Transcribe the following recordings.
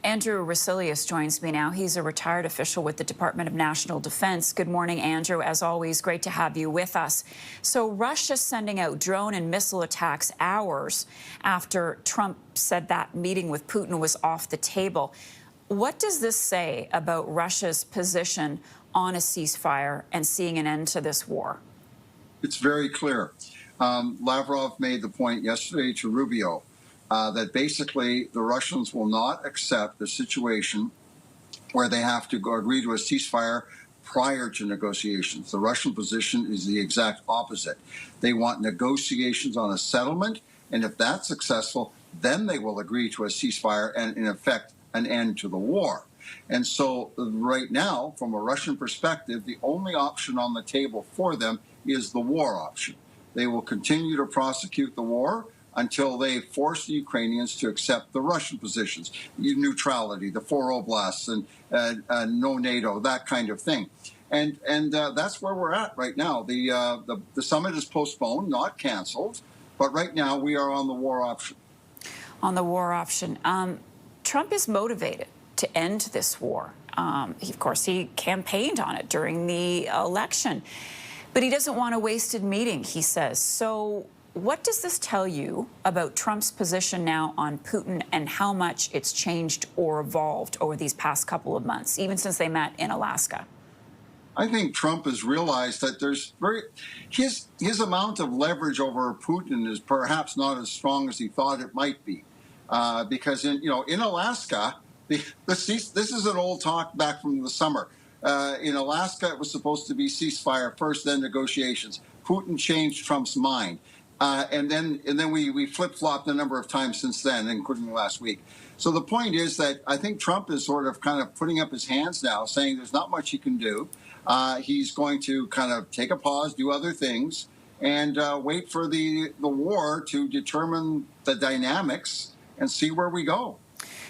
Andrew Rasiulis joins me now. He's a retired official with the Department of National Defense. Good morning, Andrew. As always, great to have you with us. So Russia sending out drone and missile attacks hours after Trump said that meeting with Putin was off the table. What does this say about Russia's position on a ceasefire and seeing an end to this war? It's very clear. Lavrov made the point yesterday to Rubio that basically the Russians will not accept a situation where they have to agree to a ceasefire prior to negotiations. The Russian position is the exact opposite. They want negotiations on a settlement, and if that's successful, then they will agree to a ceasefire and, in effect, an end to the war. And so right now, from a Russian perspective, the only option on the table for them is the war option. They will continue to prosecute the war until they force the Ukrainians to accept the Russian positions, neutrality, the four oblasts, and no NATO, that kind of thing. And that's where we're at right now. The summit is postponed, not canceled, but right now we are on the war option. On the war option. Trump is motivated to end this war. Of course, he campaigned on it during the election, but he doesn't want a wasted meeting, he says. So what does this tell you about Trump's position now on Putin and how much it's changed or evolved over these past couple of months, even since they met in Alaska? I think Trump has realized that his amount of leverage over Putin is perhaps not as strong as he thought it might be, because in Alaska, this is an old talk back from the summer. In Alaska, it was supposed to be ceasefire first, then negotiations. Putin changed Trump's mind. And then we flip-flopped a number of times since then, including last week. So the point is that I think Trump is sort of kind of putting up his hands now, saying there's not much he can do. He's going to kind of take a pause, do other things, and wait for the war to determine the dynamics and see where we go.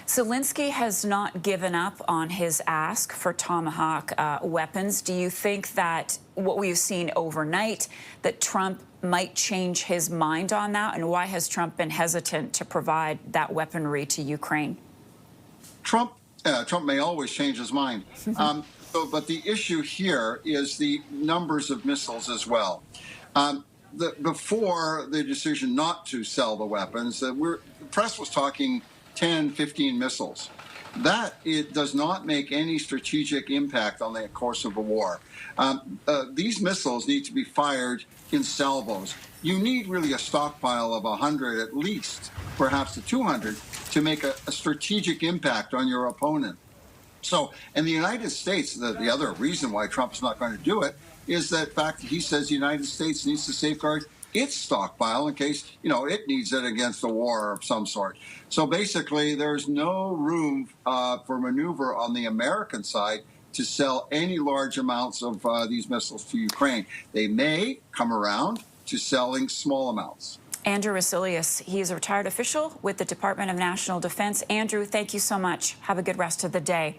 Zelensky has not given up on his ask for Tomahawk weapons. Do you think that what we've seen overnight, that Trump might change his mind on that? And why has Trump been hesitant to provide that weaponry to Ukraine? Trump may always change his mind. But the issue here is the numbers of missiles as well. Before the decision not to sell the weapons, the press was talking 10, 15 missiles. That it does not make any strategic impact on the course of a war. These missiles need to be fired in salvos. You need really a stockpile of 100 at least, perhaps to 200, to make a strategic impact on your opponent. So, in the United States, the other reason why Trump's not going to do it is that fact he says the United States needs to safeguard its stockpile in case, it needs it against a war of some sort. So basically, there's no room for maneuver on the American side to sell any large amounts of these missiles to Ukraine. They may come around to selling small amounts. Andrew Rasiulis, he is a retired official with the Department of National Defense. Andrew, thank you so much. Have a good rest of the day.